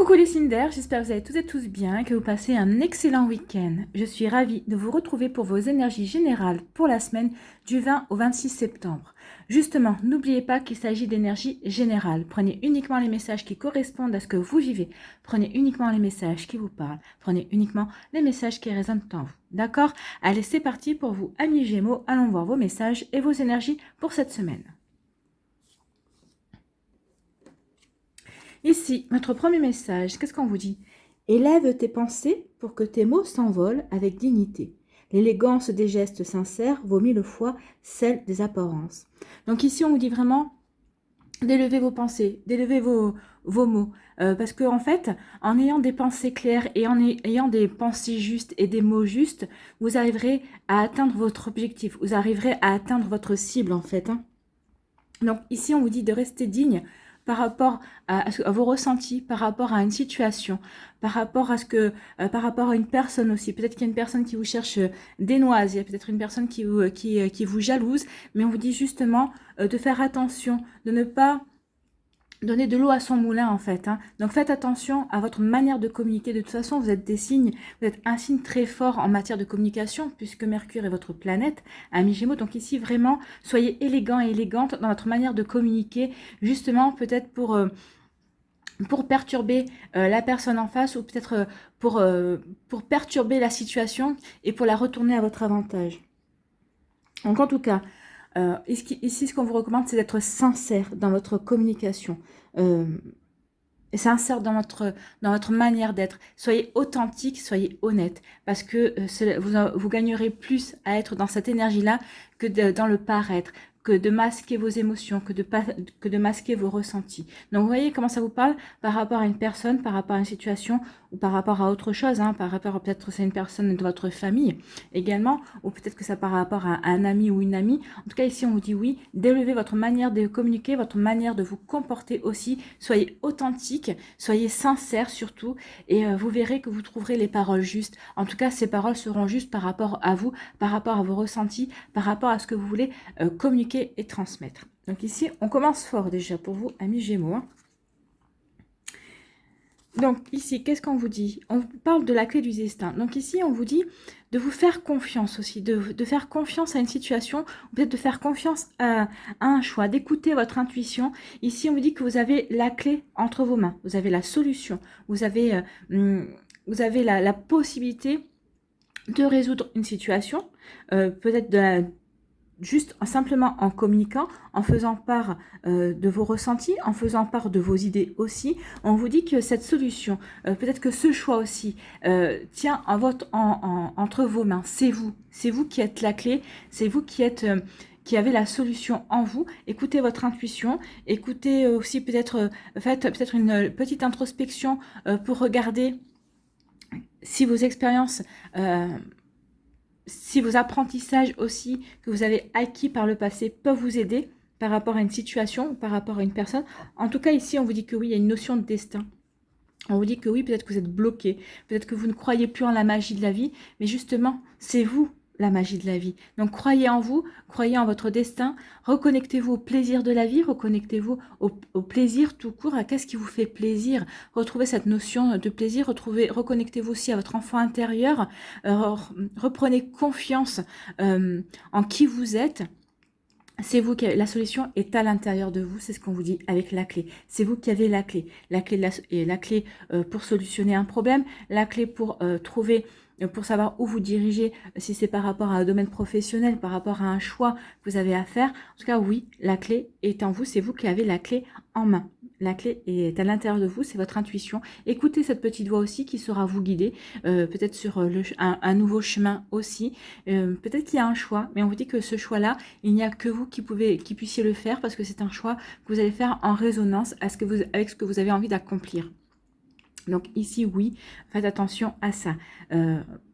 Coucou les Cinder, j'espère que vous allez toutes et tous bien et que vous passez un excellent week-end. Je suis ravie de vous retrouver pour vos énergies générales pour la semaine du 20 au 26 septembre. Justement, n'oubliez pas qu'il s'agit d'énergie générale. Prenez uniquement les messages qui correspondent à ce que vous vivez. Prenez uniquement les messages qui vous parlent. Prenez uniquement les messages qui résonnent en vous. D'accord? Allez, c'est parti pour vous, amis Gémeaux. Allons voir vos messages et vos énergies pour cette semaine. Ici, notre premier message, qu'est-ce qu'on vous dit? Élève tes pensées pour que tes mots s'envolent avec dignité. L'élégance des gestes sincères vaut mille fois celle des apparences. Donc ici, on vous dit vraiment d'élever vos pensées, d'élever vos mots. Parce que en fait, en ayant des pensées claires et en ayant des pensées justes et des mots justes, vous arriverez à atteindre votre objectif. Vous arriverez à atteindre votre cible en fait. Donc ici, on vous dit de rester digne par rapport à vos ressentis, par rapport à une situation, par rapport à une personne aussi. Peut-être qu'il y a une personne qui vous cherche des noises, il y a peut-être une personne qui vous jalouse, mais on vous dit justement de faire attention, de ne pas donner de l'eau à son moulin en fait. Donc faites attention à votre manière de communiquer. De toute façon, vous êtes des signes, vous êtes un signe très fort en matière de communication puisque Mercure est votre planète, ami Gémeaux. Donc ici vraiment, soyez élégant et élégante dans votre manière de communiquer, justement peut-être pour perturber la personne en face ou peut-être pour perturber la situation et pour la retourner à votre avantage. Donc en tout cas, ici, ce qu'on vous recommande, c'est d'être sincère dans votre communication. Sincère dans votre manière d'être. Soyez authentique, soyez honnête. Parce que vous gagnerez plus à être dans cette énergie-là que dans le paraître, que de masquer vos émotions, que de masquer vos ressentis. Donc, vous voyez comment ça vous parle par rapport à une personne, par rapport à une situation ou par rapport à autre chose, par rapport à peut-être c'est une personne de votre famille également, ou peut-être que ça par rapport à un ami ou une amie. En tout cas, ici, on vous dit oui, d'élevez votre manière de communiquer, votre manière de vous comporter aussi. Soyez authentique, soyez sincère surtout, et vous verrez que vous trouverez les paroles justes. En tout cas, ces paroles seront justes par rapport à vous, par rapport à vos ressentis, par rapport à ce que vous voulez communiquer et transmettre. Donc ici, on commence fort déjà pour vous, amis Gémeaux. Donc ici, qu'est-ce qu'on vous dit? On parle de la clé du destin. Donc ici, on vous dit de vous faire confiance aussi, de faire confiance à une situation, ou peut-être de faire confiance à un choix, d'écouter votre intuition. Ici, on vous dit que vous avez la clé entre vos mains, vous avez la solution, vous avez la possibilité de résoudre une situation, peut-être juste simplement en communiquant, en faisant part de vos ressentis, en faisant part de vos idées aussi. On vous dit que cette solution, peut-être que ce choix aussi, tient entre vos mains. C'est vous qui êtes la clé, c'est vous qui avez la solution en vous. Écoutez votre intuition, écoutez aussi peut-être, faites peut-être une petite introspection pour regarder si vos expériences... si vos apprentissages aussi que vous avez acquis par le passé peuvent vous aider par rapport à une situation ou par rapport à une personne. En tout cas, ici, on vous dit que oui, il y a une notion de destin. On vous dit que oui, peut-être que vous êtes bloqué, peut-être que vous ne croyez plus en la magie de la vie, mais justement, c'est vous la magie de la vie. Donc croyez en vous, croyez en votre destin, reconnectez-vous au plaisir de la vie, reconnectez-vous au plaisir tout court, à qu'est-ce qui vous fait plaisir. Retrouvez cette notion de plaisir, reconnectez-vous aussi à votre enfant intérieur, reprenez confiance en qui vous êtes. C'est vous qui avez, la solution est à l'intérieur de vous, c'est ce qu'on vous dit avec la clé. C'est vous qui avez la clé pour solutionner un problème, la clé pour trouver, pour savoir où vous dirigez, si c'est par rapport à un domaine professionnel, par rapport à un choix que vous avez à faire. En tout cas, oui, la clé est en vous, c'est vous qui avez la clé en main. La clé est à l'intérieur de vous, c'est votre intuition. Écoutez cette petite voix aussi qui saura vous guider, peut-être sur un nouveau chemin aussi. Peut-être qu'il y a un choix, mais on vous dit que ce choix-là, il n'y a que vous qui puissiez le faire parce que c'est un choix que vous allez faire en résonance avec ce que vous avez envie d'accomplir. Donc ici, oui, faites attention à ça.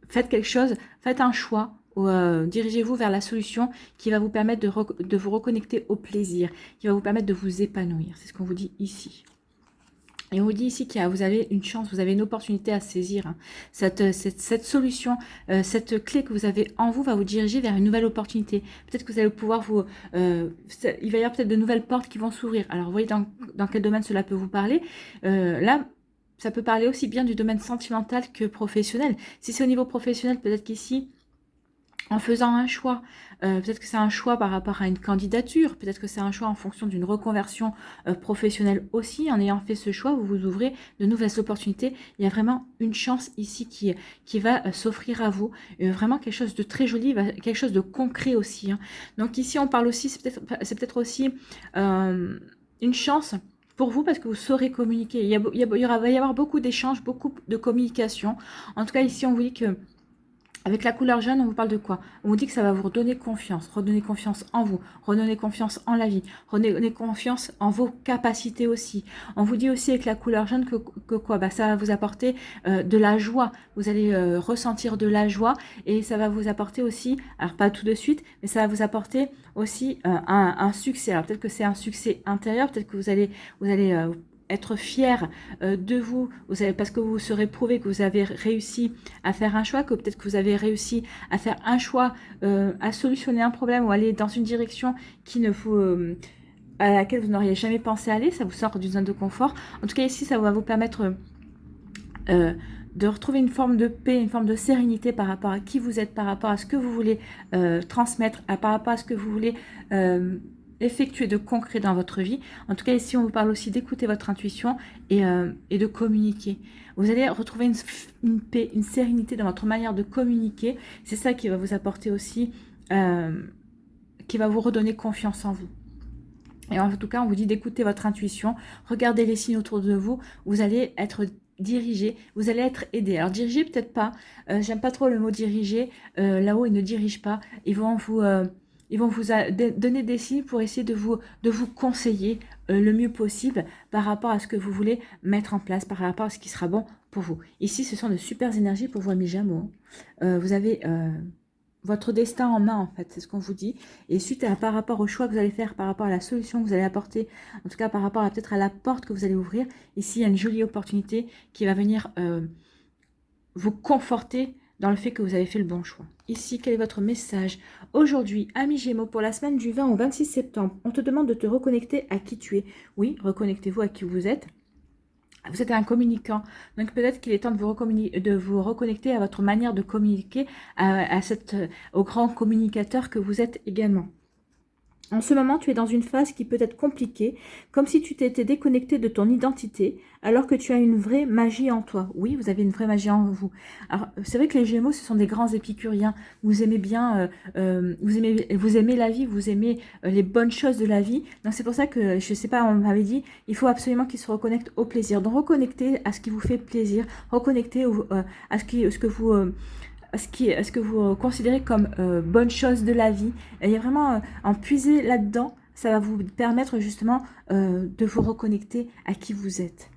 Faites quelque chose, faites un choix. Dirigez-vous vers la solution qui va vous permettre de vous reconnecter au plaisir, qui va vous permettre de vous épanouir. C'est ce qu'on vous dit ici. Et on vous dit ici que vous avez une chance, vous avez une opportunité à saisir. Cette solution, cette clé que vous avez en vous va vous diriger vers une nouvelle opportunité. Peut-être que vous allez pouvoir il va y avoir peut-être de nouvelles portes qui vont s'ouvrir. Alors, vous voyez dans quel domaine cela peut vous parler. Là, ça peut parler aussi bien du domaine sentimental que professionnel. Si c'est au niveau professionnel, peut-être qu'ici, en faisant un choix, peut-être que c'est un choix par rapport à une candidature, peut-être que c'est un choix en fonction d'une reconversion professionnelle aussi. En ayant fait ce choix, vous vous ouvrez de nouvelles opportunités. Il y a vraiment une chance ici qui va s'offrir à vous. Vraiment quelque chose de très joli, quelque chose de concret aussi. Hein. Donc ici, on parle aussi, c'est peut-être aussi une chance pour vous parce que vous saurez communiquer. Va y avoir beaucoup d'échanges, beaucoup de communication. En tout cas, ici, on vous dit que avec la couleur jaune, on vous parle de quoi? On vous dit que ça va vous redonner confiance en vous, redonner confiance en la vie, redonner confiance en vos capacités aussi. On vous dit aussi avec la couleur jaune que quoi? Bah, ça va vous apporter de la joie. Vous allez ressentir de la joie et ça va vous apporter aussi, alors pas tout de suite, mais ça va vous apporter aussi un succès. Alors peut-être que c'est un succès intérieur, peut-être que vous allez être fier de vous, parce que vous serez prouvé que vous avez réussi à faire un choix, que peut-être que vous avez réussi à faire un choix, à solutionner un problème ou aller dans une direction qui ne vous, à laquelle vous n'auriez jamais pensé aller, ça vous sort d'une zone de confort. En tout cas ici, ça va vous permettre de retrouver une forme de paix, une forme de sérénité par rapport à qui vous êtes, par rapport à ce que vous voulez transmettre, par rapport à ce que vous voulez effectuer de concret dans votre vie. En tout cas, ici, on vous parle aussi d'écouter votre intuition et de communiquer. Vous allez retrouver une paix, une sérénité dans votre manière de communiquer. C'est ça qui va vous apporter aussi, qui va vous redonner confiance en vous. Et en tout cas, on vous dit d'écouter votre intuition, regardez les signes autour de vous, vous allez être dirigé, vous allez être aidé. Alors diriger, peut-être pas, j'aime pas trop le mot diriger, là-haut ils ne dirigent pas, ils vont vous donner des signes pour essayer de vous conseiller le mieux possible par rapport à ce que vous voulez mettre en place, par rapport à ce qui sera bon pour vous. Ici, ce sont de super énergies pour vous, amis Gémeaux. Vous avez votre destin en main, en fait, c'est ce qu'on vous dit. Et suite par rapport au choix que vous allez faire, par rapport à la solution que vous allez apporter, en tout cas par rapport à peut-être à la porte que vous allez ouvrir, ici, il y a une jolie opportunité qui va venir vous conforter dans le fait que vous avez fait le bon choix. Ici, quel est votre message? Aujourd'hui, amis Gémeaux, pour la semaine du 20 au 26 septembre, on te demande de te reconnecter à qui tu es. Oui, reconnectez-vous à qui vous êtes. Vous êtes un communicant, donc peut-être qu'il est temps de vous reconnecter à votre manière de communiquer, au grand communicateur que vous êtes également. En ce moment, tu es dans une phase qui peut être compliquée, comme si tu t'étais déconnecté de ton identité, alors que tu as une vraie magie en toi. Oui, vous avez une vraie magie en vous. Alors, c'est vrai que les Gémeaux, ce sont des grands épicuriens. Vous aimez bien, vous aimez la vie, vous aimez les bonnes choses de la vie. Donc, c'est pour ça que, je ne sais pas, on m'avait dit, il faut absolument qu'ils se reconnectent au plaisir. Donc, reconnectez à ce qui vous fait plaisir, reconnectez à ce que vous considérez comme bonne chose de la vie. Et il y a vraiment en puiser là-dedans, ça va vous permettre justement de vous reconnecter à qui vous êtes.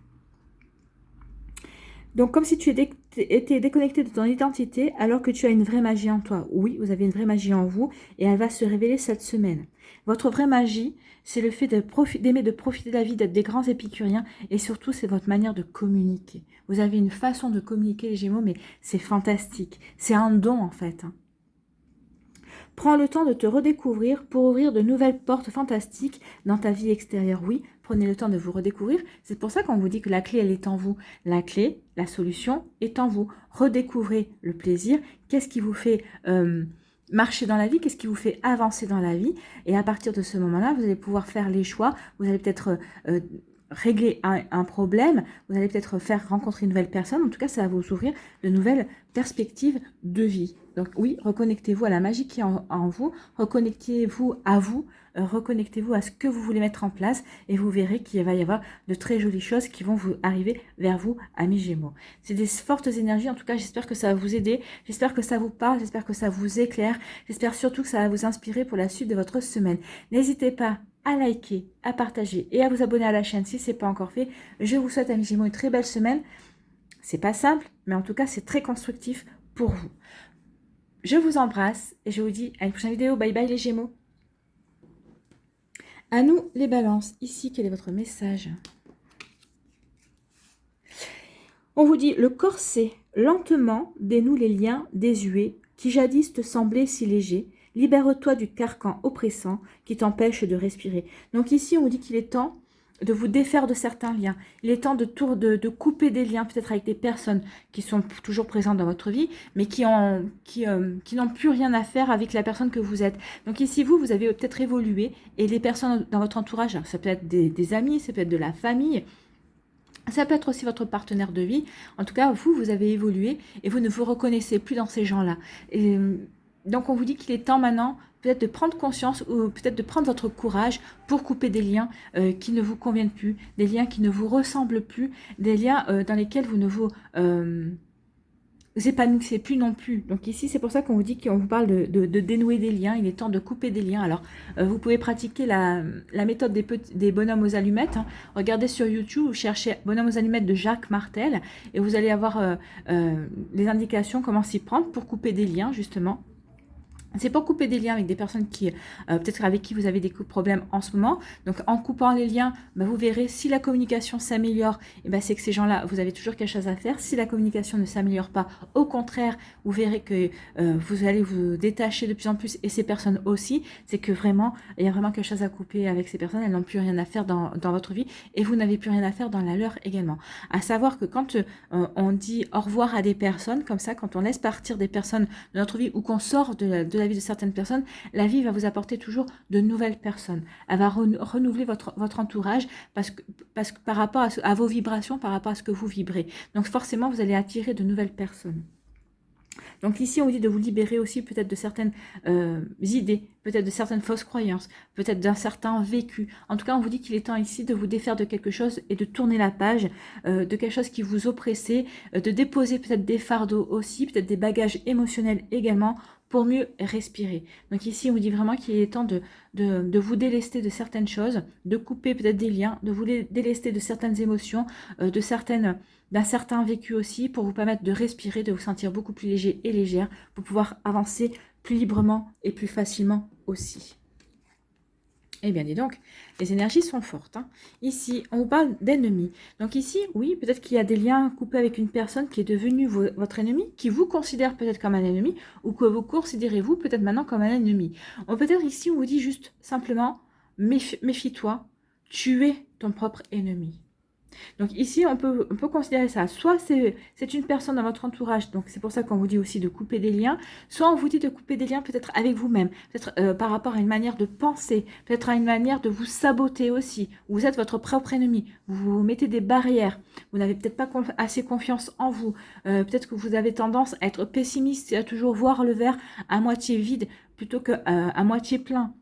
Donc comme si tu étais déconnecté de ton identité alors que tu as une vraie magie en toi. Oui, vous avez une vraie magie en vous et elle va se révéler cette semaine. Votre vraie magie, c'est le fait d'aimer de profiter de la vie, d'être des grands épicuriens et surtout, c'est votre manière de communiquer. Vous avez une façon de communiquer les Gémeaux, mais c'est fantastique. C'est un don en fait. Prends le temps de te redécouvrir pour ouvrir de nouvelles portes fantastiques dans ta vie extérieure. Oui, prenez le temps de vous redécouvrir. C'est pour ça qu'on vous dit que la clé, elle est en vous. La clé, la solution est en vous. Redécouvrez le plaisir. Qu'est-ce qui vous fait marcher dans la vie? Qu'est-ce qui vous fait avancer dans la vie? Et à partir de ce moment-là, vous allez pouvoir faire les choix. Vous allez peut-être régler un problème, vous allez peut-être faire rencontrer une nouvelle personne, en tout cas ça va vous ouvrir de nouvelles perspectives de vie. Donc oui, reconnectez-vous à la magie qui est en vous, reconnectez-vous à vous, reconnectez-vous à ce que vous voulez mettre en place et vous verrez qu'il va y avoir de très jolies choses qui vont vous arriver vers vous, amis Gémeaux. C'est des fortes énergies, en tout cas j'espère que ça va vous aider, j'espère que ça vous parle, j'espère que ça vous éclaire, j'espère surtout que ça va vous inspirer pour la suite de votre semaine. N'hésitez pas à liker, à partager et à vous abonner à la chaîne si ce n'est pas encore fait. Je vous souhaite, amis Gémeaux, une très belle semaine. C'est pas simple, mais en tout cas, c'est très constructif pour vous. Je vous embrasse et je vous dis à une prochaine vidéo. Bye bye les Gémeaux. À nous les balances. Ici, quel est votre message? On vous dit, le corset lentement dénoue les liens désuets qui jadis te semblaient si légers. Libère-toi du carcan oppressant qui t'empêche de respirer. Donc ici, on vous dit qu'il est temps de vous défaire de certains liens. Il est temps de couper des liens, peut-être avec des personnes qui sont toujours présentes dans votre vie, mais qui n'ont plus rien à faire avec la personne que vous êtes. Donc ici, vous avez peut-être évolué, et les personnes dans votre entourage, ça peut être des amis, ça peut être de la famille, ça peut être aussi votre partenaire de vie. En tout cas, vous avez évolué, et vous ne vous reconnaissez plus dans ces gens-là. Et donc on vous dit qu'il est temps maintenant peut-être de prendre conscience, ou peut-être de prendre votre courage pour couper des liens qui ne vous conviennent plus, des liens qui ne vous ressemblent plus, des liens dans lesquels vous ne vous épanouissez plus non plus. Donc ici, c'est pour ça qu'on vous dit qu'on vous parle de dénouer des liens. Il est temps de couper des liens. Alors, vous pouvez pratiquer la méthode des bonhommes aux allumettes. Hein. Regardez sur YouTube, vous cherchez bonhomme aux allumettes de Jacques Martel, et vous allez avoir les indications, comment s'y prendre pour couper des liens, justement. C'est pour couper des liens avec des personnes qui, peut-être avec qui vous avez des problèmes en ce moment. Donc, en coupant les liens, vous verrez si la communication s'améliore, c'est que ces gens-là, vous avez toujours quelque chose à faire. Si la communication ne s'améliore pas, au contraire, vous verrez que vous allez vous détacher de plus en plus, et ces personnes aussi. C'est que vraiment, il y a vraiment quelque chose à couper avec ces personnes. Elles n'ont plus rien à faire dans votre vie, et vous n'avez plus rien à faire dans la leur également. À savoir que quand on dit au revoir à des personnes, comme ça, quand on laisse partir des personnes de notre vie, ou qu'on sort de la vie de certaines personnes, la vie va vous apporter toujours de nouvelles personnes. Elle va renouveler votre entourage, parce que par rapport à vos vibrations, par rapport à ce que vous vibrez. Donc forcément, vous allez attirer de nouvelles personnes. Donc ici, on vous dit de vous libérer aussi peut-être de certaines idées, peut-être de certaines fausses croyances, peut-être d'un certain vécu. En tout cas, on vous dit qu'il est temps ici de vous défaire de quelque chose et de tourner la page, de quelque chose qui vous oppressait, de déposer peut-être des fardeaux aussi, peut-être des bagages émotionnels également, pour mieux respirer. Donc ici, on vous dit vraiment qu'il est temps de vous délester de certaines choses, de couper peut-être des liens, de vous délester de certaines émotions, d'un certain vécu aussi, pour vous permettre de respirer, de vous sentir beaucoup plus léger et légère, pour pouvoir avancer plus librement et plus facilement aussi. Eh bien, dis donc, les énergies sont fortes. Hein. Ici, on vous parle d'ennemis. Donc ici, oui, peut-être qu'il y a des liens coupés avec une personne qui est devenue votre ennemi, qui vous considère peut-être comme un ennemi, ou que vous considérez vous peut-être maintenant comme un ennemi. Peut-être ici, on vous dit juste simplement, méfie-toi, tu es ton propre ennemi. Donc ici, on peut considérer ça. Soit c'est une personne dans votre entourage, donc c'est pour ça qu'on vous dit aussi de couper des liens. Soit on vous dit de couper des liens peut-être avec vous-même, peut-être par rapport à une manière de penser, peut-être à une manière de vous saboter aussi. Vous êtes votre propre ennemi, vous mettez des barrières, vous n'avez peut-être pas assez confiance en vous, peut-être que vous avez tendance à être pessimiste et à toujours voir le verre à moitié vide plutôt qu'à moitié plein.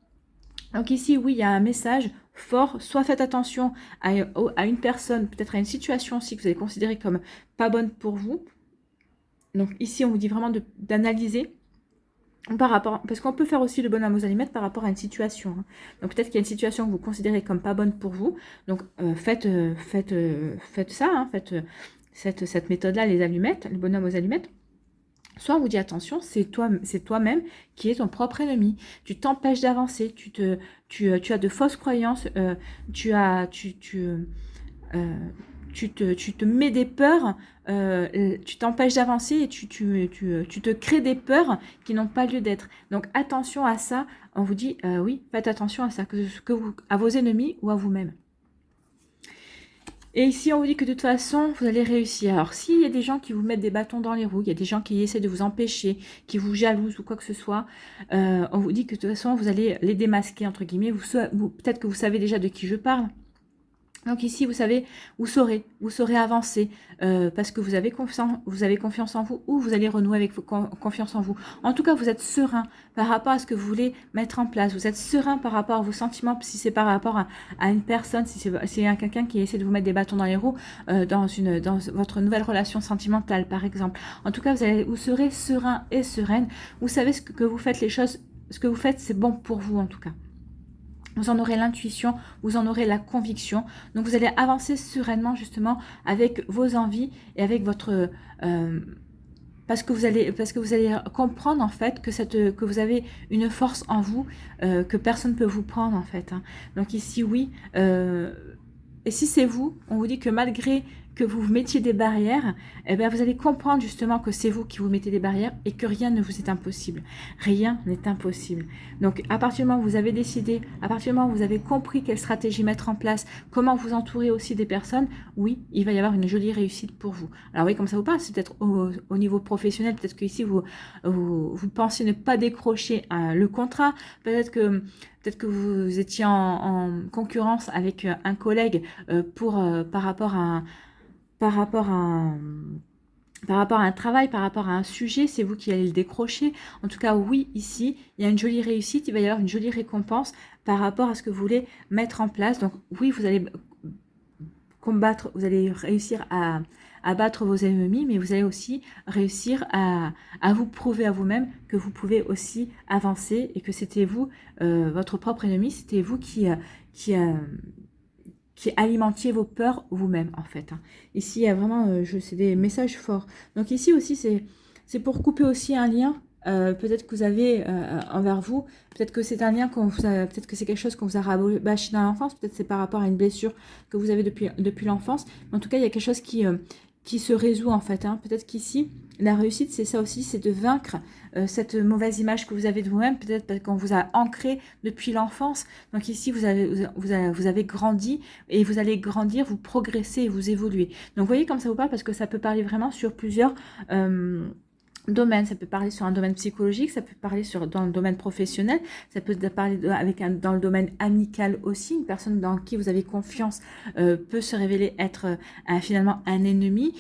Donc ici, oui, il y a un message fort. Soit faites attention à une personne, peut-être à une situation aussi que vous allez considérer comme pas bonne pour vous. Donc ici, on vous dit vraiment d'analyser par rapport, parce qu'on peut faire aussi le bonhomme aux allumettes par rapport à une situation. Hein. Donc peut-être qu'il y a une situation que vous considérez comme pas bonne pour vous. Donc faites ça, hein, faites cette méthode-là, les allumettes, le bonhomme aux allumettes. Soit on vous dit attention, c'est toi-même qui es ton propre ennemi. Tu t'empêches d'avancer, tu as de fausses croyances, tu te mets des peurs, tu t'empêches d'avancer, et tu te crées des peurs qui n'ont pas lieu d'être. Donc attention à ça. On vous dit oui, faites attention à ça, à vos ennemis ou à vous-même. Et ici, on vous dit que de toute façon, vous allez réussir. Alors, s'il y a des gens qui vous mettent des bâtons dans les roues, il y a des gens qui essaient de vous empêcher, qui vous jalousent ou quoi que ce soit, on vous dit que de toute façon, vous allez les démasquer, entre guillemets. Peut-être que vous savez déjà de qui je parle. Donc ici, vous savez, vous saurez avancer parce que vous avez confiance en vous, ou vous allez renouer avec confiance en vous. En tout cas, vous êtes serein par rapport à ce que vous voulez mettre en place. Vous êtes serein par rapport à vos sentiments, si c'est par rapport à une personne, si c'est quelqu'un qui essaie de vous mettre des bâtons dans les roues dans votre nouvelle relation sentimentale, par exemple. En tout cas, vous serez serein et sereine. Vous savez ce que vous faites, ce que vous faites, c'est bon pour vous en tout cas. Vous en aurez l'intuition, vous en aurez la conviction. Donc, vous allez avancer sereinement, justement, avec vos envies et avec votre... parce que vous allez comprendre, en fait, que vous avez une force en vous que personne ne peut vous prendre, en fait. Hein. Donc, ici, oui. Et si c'est vous, on vous dit que malgré que vous mettiez des barrières, eh bien, vous allez comprendre justement que c'est vous qui vous mettez des barrières et que rien ne vous est impossible. Rien n'est impossible. Donc, à partir du moment où vous avez décidé, à partir du moment où vous avez compris quelle stratégie mettre en place, comment vous entourer aussi des personnes, oui, il va y avoir une jolie réussite pour vous. Alors oui, comme ça vous parle, c'est peut-être au niveau professionnel, peut-être que ici vous pensez ne pas décrocher le contrat, peut-être que vous étiez en concurrence avec un collègue par rapport à par rapport à par rapport à un travail, par rapport à un sujet, c'est vous qui allez le décrocher. En tout cas, oui, ici, il y a une jolie réussite, il va y avoir une jolie récompense par rapport à ce que vous voulez mettre en place. Donc oui, vous allez combattre, vous allez réussir à battre vos ennemis, mais vous allez aussi réussir à vous prouver à vous-même que vous pouvez aussi avancer et que c'était vous, votre propre ennemi, c'était vous qui alimentiez vos peurs vous-même, en fait. Ici, il y a vraiment, c'est des messages forts. Donc ici aussi, c'est pour couper aussi un lien, peut-être que vous avez envers vous, peut-être que c'est un lien peut-être que c'est quelque chose qu'on vous a rabâché dans l'enfance, peut-être c'est par rapport à une blessure que vous avez depuis l'enfance. Mais en tout cas, il y a quelque chose qui se résout, en fait. Peut-être qu'ici, la réussite, c'est ça aussi, c'est de vaincre cette mauvaise image que vous avez de vous-même, peut-être parce qu'on vous a ancré depuis l'enfance. Donc ici, vous avez grandi et vous allez grandir, vous progresser et vous évoluer. Donc vous voyez comme ça vous parle, parce que ça peut parler vraiment sur plusieurs domaine, ça peut parler sur un domaine psychologique, ça peut parler dans le domaine professionnel, ça peut parler dans le domaine amical aussi. Une personne dans qui vous avez confiance peut se révéler être finalement un ennemi.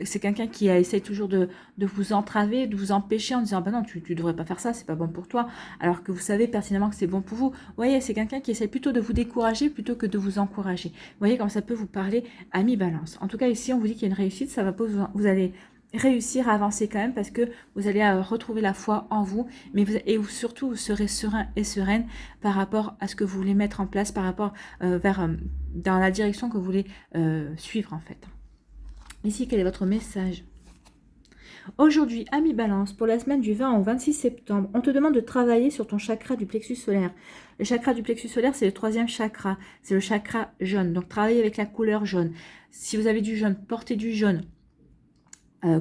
C'est quelqu'un qui essaie toujours de vous entraver, de vous empêcher en disant « bah non, tu devrais pas faire ça, c'est pas bon pour toi », alors que vous savez pertinemment que c'est bon pour vous. Vous voyez, c'est quelqu'un qui essaie plutôt de vous décourager plutôt que de vous encourager. Vous voyez comme ça peut vous parler à mi-balance. En tout cas, ici, on vous dit qu'il y a une réussite, ça va pas vous allez réussir à avancer quand même, parce que vous allez retrouver la foi en vous, et surtout vous serez serein et sereine par rapport à ce que vous voulez mettre en place, par rapport dans la direction que vous voulez suivre, en fait. Ici, quel est votre message? Aujourd'hui, ami Balance, pour la semaine du 20 au 26 septembre, on te demande de travailler sur ton chakra du plexus solaire. Le chakra du plexus solaire, c'est le 3e chakra, c'est le chakra jaune. Donc, travaillez avec la couleur jaune. Si vous avez du jaune, portez du jaune.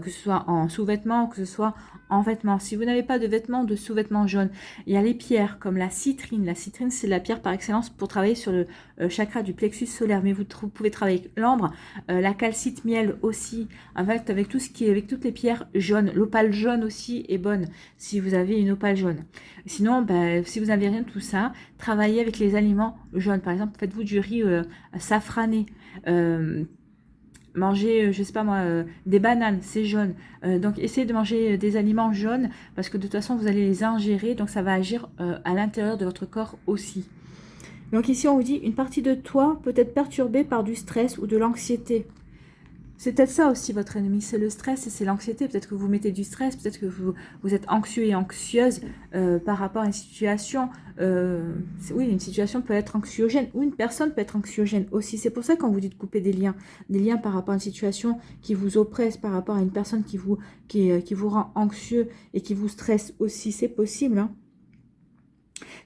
Que ce soit en sous-vêtements ou que ce soit en vêtements. Si vous n'avez pas de vêtements, de sous-vêtements jaunes, il y a les pierres comme la citrine. La citrine, c'est la pierre par excellence pour travailler sur le chakra du plexus solaire. Mais vous pouvez travailler avec l'ambre, la calcite miel aussi, avec avec toutes les pierres jaunes. L'opale jaune aussi est bonne si vous avez une opale jaune. Sinon, si vous n'avez rien de tout ça, travaillez avec les aliments jaunes. Par exemple, faites-vous du riz safrané. Manger, je sais pas moi, des bananes, c'est jaune. Donc essayez de manger des aliments jaunes, parce que de toute façon vous allez les ingérer, donc ça va agir à l'intérieur de votre corps aussi. Donc ici on vous dit, une partie de toi peut être perturbée par du stress ou de l'anxiété. C'est peut-être ça aussi votre ennemi, c'est le stress et c'est l'anxiété. Peut-être que vous mettez du stress, peut-être que vous êtes anxieux et anxieuse par rapport à une situation. Oui, une situation peut être anxiogène, ou une personne peut être anxiogène aussi. C'est pour ça qu'on vous dit de couper des liens par rapport à une situation qui vous oppresse, par rapport à une personne qui vous rend anxieux et qui vous stresse aussi. C'est possible, hein.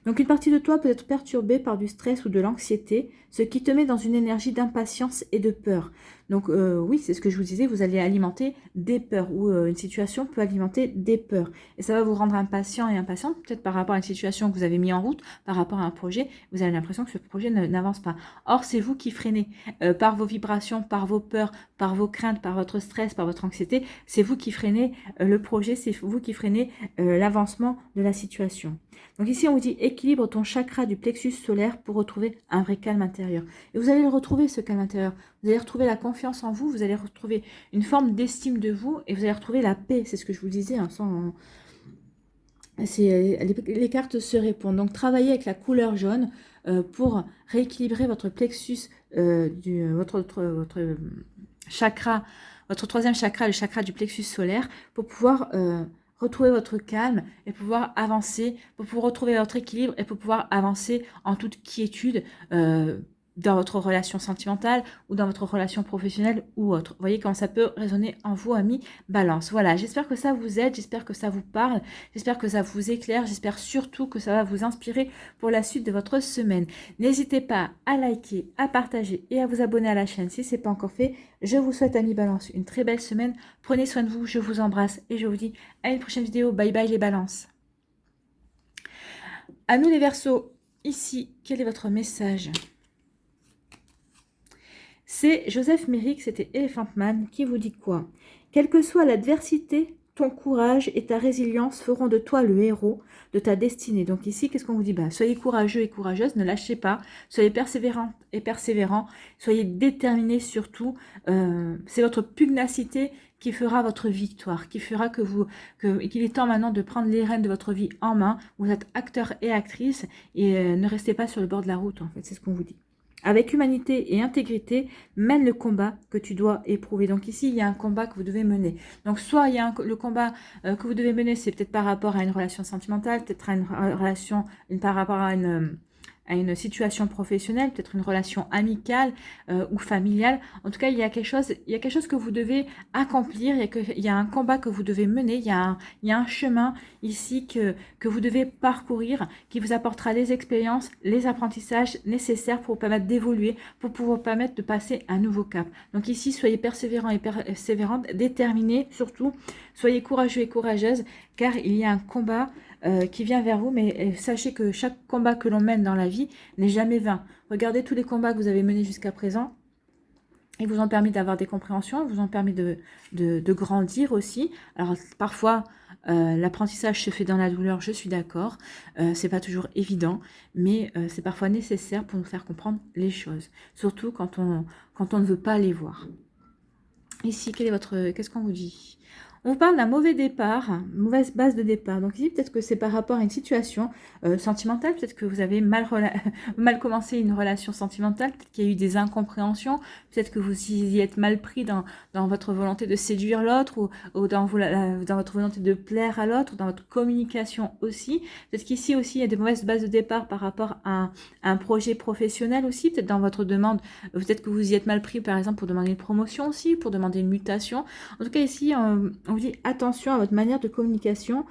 Donc une partie de toi peut être perturbée par du stress ou de l'anxiété, ce qui te met dans une énergie d'impatience et de peur. Donc oui, c'est ce que je vous disais, vous allez alimenter des peurs, ou une situation peut alimenter des peurs. Et ça va vous rendre impatient et impatiente, peut-être par rapport à une situation que vous avez mis en route, par rapport à un projet, vous avez l'impression que ce projet n'avance pas. Or, c'est vous qui freinez par vos vibrations, par vos peurs, par vos craintes, par votre stress, par votre anxiété. C'est vous qui freinez le projet, c'est vous qui freinez l'avancement de la situation. Donc ici, on vous dit équilibre ton chakra du plexus solaire pour retrouver un vrai calme intérieur. Et vous allez le retrouver, ce calme intérieur. Vous allez retrouver la confiance en vous, vous allez retrouver une forme d'estime de vous et vous allez retrouver la paix. C'est ce que je vous disais. Les cartes se répondent. Donc travaillez avec la couleur jaune pour rééquilibrer votre plexus, votre chakra, votre 3e chakra, le chakra du plexus solaire, pour pouvoir retrouver votre calme et pouvoir avancer, pour pouvoir retrouver votre équilibre et pour pouvoir avancer en toute quiétude dans votre relation sentimentale ou dans votre relation professionnelle ou autre. Vous voyez comment ça peut résonner en vous, amis Balance. Voilà, j'espère que ça vous aide, j'espère que ça vous parle, j'espère que ça vous éclaire, j'espère surtout que ça va vous inspirer pour la suite de votre semaine. N'hésitez pas à liker, à partager et à vous abonner à la chaîne si ce n'est pas encore fait. Je vous souhaite, amis Balance, une très belle semaine. Prenez soin de vous, je vous embrasse et je vous dis à une prochaine vidéo. Bye bye les balances. À nous les Verseaux, ici, quel est votre message ? C'est Joseph Méric, c'était Elephant Man, qui vous dit quoi? Quelle que soit l'adversité, ton courage et ta résilience feront de toi le héros de ta destinée. Donc ici, qu'est-ce qu'on vous dit? Soyez courageux et courageuses, ne lâchez pas, soyez persévérants et persévérants, soyez déterminés surtout. C'est votre pugnacité qui fera votre victoire, qui fera qu'il est temps maintenant de prendre les rênes de votre vie en main. Vous êtes acteur et actrice et ne restez pas sur le bord de la route, en fait, c'est ce qu'on vous dit. Avec humanité et intégrité, mène le combat que tu dois éprouver. Donc ici, il y a un combat que vous devez mener. Donc soit il y a le combat que vous devez mener, c'est peut-être par rapport à une relation sentimentale, peut-être à une relation, par rapport à une situation professionnelle, peut-être une relation amicale ou familiale. En tout cas, il y a quelque chose que vous devez accomplir, il y a un combat que vous devez mener, il y a un chemin ici que vous devez parcourir, qui vous apportera les expériences, les apprentissages nécessaires pour vous permettre d'évoluer, pour pouvoir permettre de passer un nouveau cap. Donc ici, soyez persévérants et persévérantes, déterminés surtout, soyez courageux et courageuses, car il y a un combat qui vient vers vous, mais sachez que chaque combat que l'on mène dans la vie n'est jamais vain. Regardez tous les combats que vous avez menés jusqu'à présent. Ils vous ont permis d'avoir des compréhensions, ils vous ont permis de grandir aussi. Alors parfois, l'apprentissage se fait dans la douleur, je suis d'accord. C'est pas toujours évident, mais c'est parfois nécessaire pour nous faire comprendre les choses. Surtout quand on ne veut pas les voir. Ici, qu'est-ce qu'on vous dit ? On vous parle d'un mauvais départ, mauvaise base de départ. Donc ici, peut-être que c'est par rapport à une situation sentimentale, peut-être que vous avez mal commencé une relation sentimentale, peut-être qu'il y a eu des incompréhensions, peut-être que vous y êtes mal pris dans votre volonté de séduire l'autre ou dans votre volonté de plaire à l'autre, dans votre communication aussi. Peut-être qu'ici aussi, il y a des mauvaises bases de départ par rapport à un projet professionnel aussi, peut-être dans votre demande, peut-être que vous y êtes mal pris par exemple pour demander une promotion aussi, pour demander une mutation. En tout cas ici, on vous dit attention à votre manière de communication.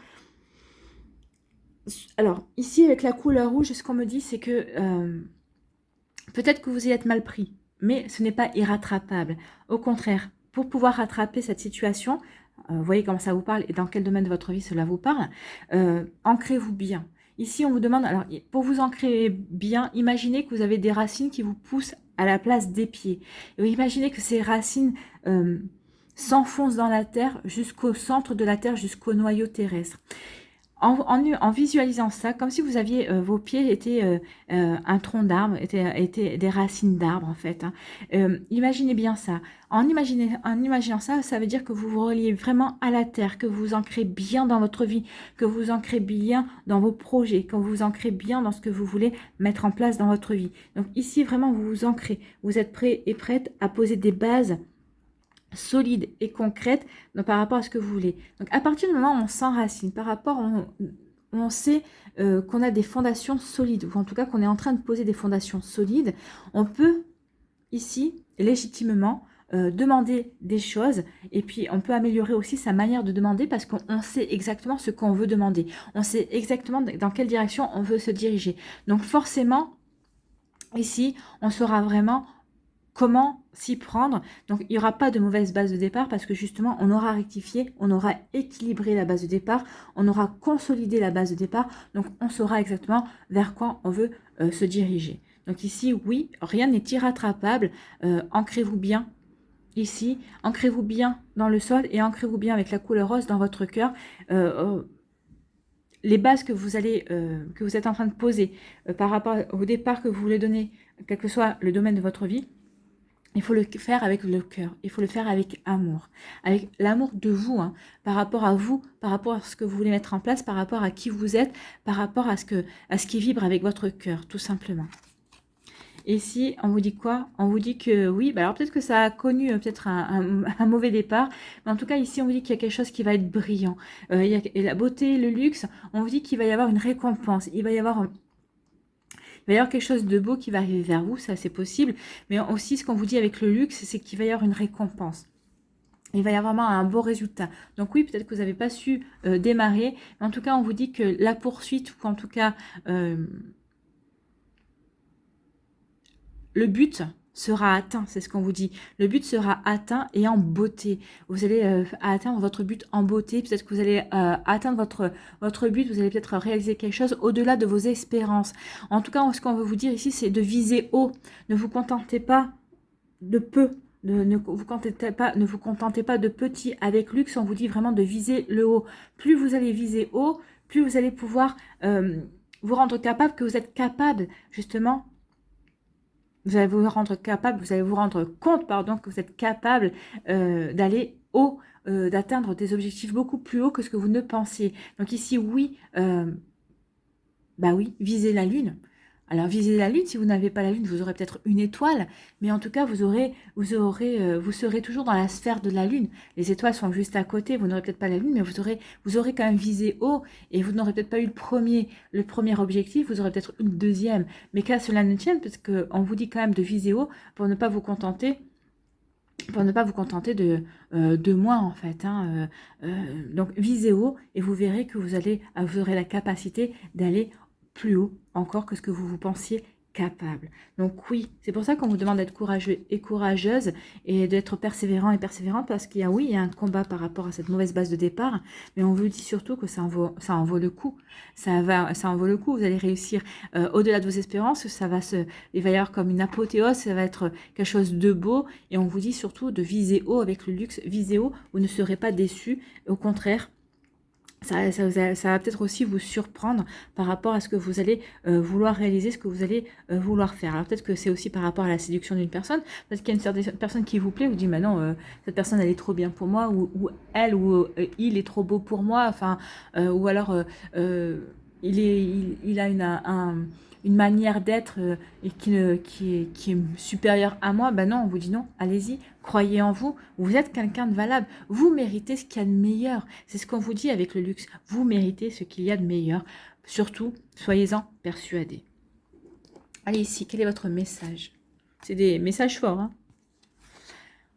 Alors, ici, avec la couleur rouge, ce qu'on me dit, c'est que peut-être que vous y êtes mal pris, mais ce n'est pas irrattrapable. Au contraire, pour pouvoir rattraper cette situation, vous voyez comment ça vous parle et dans quel domaine de votre vie cela vous parle, ancrez-vous bien. Ici, on vous demande, alors pour vous ancrer bien, imaginez que vous avez des racines qui vous poussent à la place des pieds. Et imaginez que ces racines s'enfonce dans la terre jusqu'au centre de la terre, jusqu'au noyau terrestre. En visualisant ça, comme si vous aviez, vos pieds étaient un tronc d'arbre, étaient des racines d'arbre en fait. Imaginez bien ça. En imaginant ça, ça veut dire que vous vous reliez vraiment à la terre, que vous vous ancrez bien dans votre vie, que vous vous ancrez bien dans vos projets, que vous vous ancrez bien dans ce que vous voulez mettre en place dans votre vie. Donc ici, vraiment, vous vous ancrez. Vous êtes prêts et prêtes à poser des bases solide et concrète par rapport à ce que vous voulez. Donc à partir du moment où on s'enracine, par rapport on sait qu'on a des fondations solides, ou en tout cas qu'on est en train de poser des fondations solides, on peut ici légitimement demander des choses et puis on peut améliorer aussi sa manière de demander parce qu'on sait exactement ce qu'on veut demander. On sait exactement dans quelle direction on veut se diriger. Donc forcément, ici, on saura vraiment comment s'y prendre. Donc, il n'y aura pas de mauvaise base de départ parce que justement, on aura rectifié, on aura équilibré la base de départ, on aura consolidé la base de départ. Donc, on saura exactement vers quoi on veut se diriger. Donc ici, oui, rien n'est irrattrapable. Ancrez-vous bien ici, ancrez-vous bien dans le sol et ancrez-vous bien avec la couleur rose dans votre cœur. Les bases que vous êtes en train de poser par rapport au départ que vous voulez donner, quel que soit le domaine de votre vie, il faut le faire avec le cœur, il faut le faire avec amour, avec l'amour de vous, hein, par rapport à vous, par rapport à ce que vous voulez mettre en place, par rapport à qui vous êtes, par rapport à ce qui vibre avec votre cœur, tout simplement. Et ici, on vous dit quoi? On vous dit que oui, alors peut-être que ça a connu peut-être un mauvais départ, mais en tout cas ici, on vous dit qu'il y a quelque chose qui va être brillant. Et la beauté, le luxe, on vous dit qu'il va y avoir une récompense, il va y avoir va y avoir quelque chose de beau qui va arriver vers vous, ça c'est possible. Mais aussi, ce qu'on vous dit avec le luxe, c'est qu'il va y avoir une récompense. Il va y avoir vraiment un beau résultat. Donc oui, peut-être que vous n'avez pas su démarrer. Mais en tout cas, on vous dit que la poursuite, ou en tout cas, le but sera atteint, c'est ce qu'on vous dit. Le but sera atteint et en beauté. Vous allez atteindre votre but en beauté. Peut-être que vous allez atteindre votre but. Vous allez peut-être réaliser quelque chose au-delà de vos espérances. En tout cas, ce qu'on veut vous dire ici, c'est de viser haut. Ne vous contentez pas de peu. Ne vous contentez pas de petit. Avec luxe, on vous dit vraiment de viser le haut. Plus vous allez viser haut, plus vous allez pouvoir vous rendre capable que vous êtes capable, justement. Vous allez vous rendre capable, vous allez vous rendre compte, pardon, que vous êtes capable d'aller haut, d'atteindre des objectifs beaucoup plus hauts que ce que vous ne pensiez. Donc ici, oui, bah oui, visez la lune. Alors, visez la lune, si vous n'avez pas la lune, vous aurez peut-être une étoile, mais en tout cas, vous serez toujours dans la sphère de la lune. Les étoiles sont juste à côté, vous n'aurez peut-être pas la lune, mais vous aurez quand même visé haut, et vous n'aurez peut-être pas eu le premier objectif, vous aurez peut-être une deuxième. Mais qu'à cela ne tienne, parce qu'on vous dit quand même de viser haut pour ne pas vous contenter de moins en fait. Donc visez haut et vous verrez que vous aurez la capacité d'aller plus haut encore que ce que vous pensiez capable. Donc oui, c'est pour ça qu'on vous demande d'être courageux et courageuse et d'être persévérant et persévérante parce qu'il y a un combat par rapport à cette mauvaise base de départ, mais on vous dit surtout que ça en vaut le coup. Ça en vaut le coup, vous allez réussir au-delà de vos espérances, il va y avoir comme une apothéose, ça va être quelque chose de beau et on vous dit surtout de viser haut avec le luxe, viser haut, vous ne serez pas déçus, au contraire. Ça va peut-être aussi vous surprendre par rapport à ce que vous allez vouloir réaliser, ce que vous allez vouloir faire. Alors peut-être que c'est aussi par rapport à la séduction d'une personne, parce qu'il y a une certaine personne qui vous plaît, vous dit mais non, cette personne elle est trop bien pour moi, ou elle ou il est trop beau pour moi, enfin, ou alors il a une manière d'être et qui est supérieure à moi. Ben non, on vous dit non, allez-y, croyez en vous, vous êtes quelqu'un de valable, vous méritez ce qu'il y a de meilleur, c'est ce qu'on vous dit avec le luxe, vous méritez ce qu'il y a de meilleur, surtout, soyez-en persuadés. Allez ici, quel est votre message? C'est des messages forts, hein.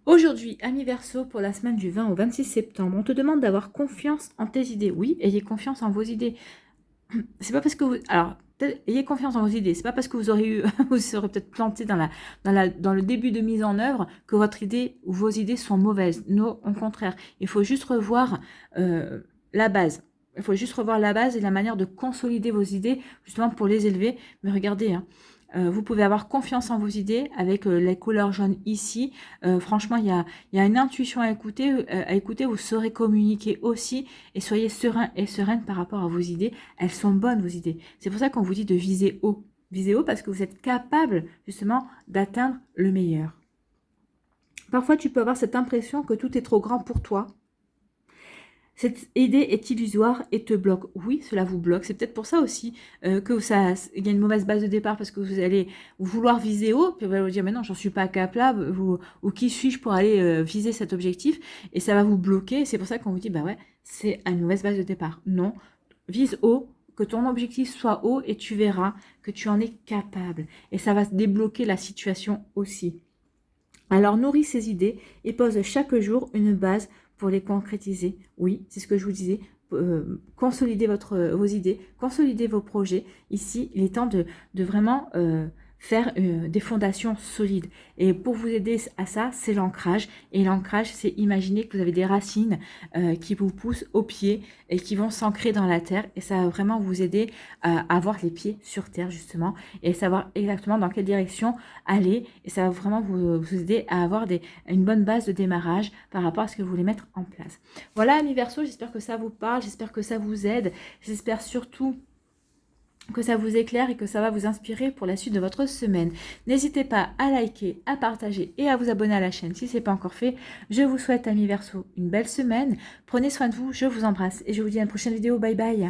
Aujourd'hui, ami Verseau, pour la semaine du 20 au 26 septembre, on te demande d'avoir confiance en tes idées. Oui, ayez confiance en vos idées. C'est pas parce que vous... Alors, ayez confiance en vos idées. C'est pas parce que vous serez peut-être planté dans le début de mise en œuvre que votre idée ou vos idées sont mauvaises. Non, au contraire. Il faut juste revoir la base. Il faut juste revoir la base et la manière de consolider vos idées, justement pour les élever. Mais regardez, hein, vous pouvez avoir confiance en vos idées avec les couleurs jaunes ici. Franchement, il y a une intuition à écouter. Vous saurez communiquer aussi et soyez serein et sereine par rapport à vos idées. Elles sont bonnes, vos idées. C'est pour ça qu'on vous dit de viser haut. Visez haut parce que vous êtes capable justement d'atteindre le meilleur. Parfois, tu peux avoir cette impression que tout est trop grand pour toi. Cette idée est illusoire et te bloque. Oui, cela vous bloque. C'est peut-être pour ça aussi il y a une mauvaise base de départ parce que vous allez vouloir viser haut, puis vous allez vous dire mais non, j'en suis pas capable, ou qui suis-je pour aller viser cet objectif, et ça va vous bloquer. C'est pour ça qu'on vous dit bah ouais, c'est une mauvaise base de départ. Non, vise haut, que ton objectif soit haut et tu verras que tu en es capable. Et ça va débloquer la situation aussi. Alors nourris ces idées et pose chaque jour une base pour les concrétiser. Oui, c'est ce que je vous disais. Consolidez vos idées, consolidez vos projets. Ici, il est temps de vraiment faire des fondations solides. Et pour vous aider à ça, c'est l'ancrage. Et l'ancrage, c'est imaginer que vous avez des racines qui vous poussent aux pieds et qui vont s'ancrer dans la terre. Et ça va vraiment vous aider à avoir les pieds sur terre, justement, et savoir exactement dans quelle direction aller. Et ça va vraiment vous aider à avoir une bonne base de démarrage par rapport à ce que vous voulez mettre en place. Voilà, amis Verseau, j'espère que ça vous parle, j'espère que ça vous aide. J'espère surtout que ça vous éclaire et que ça va vous inspirer pour la suite de votre semaine. N'hésitez pas à liker, à partager et à vous abonner à la chaîne si ce n'est pas encore fait. Je vous souhaite, amis Verseau, une belle semaine. Prenez soin de vous, je vous embrasse et je vous dis à une prochaine vidéo. Bye bye.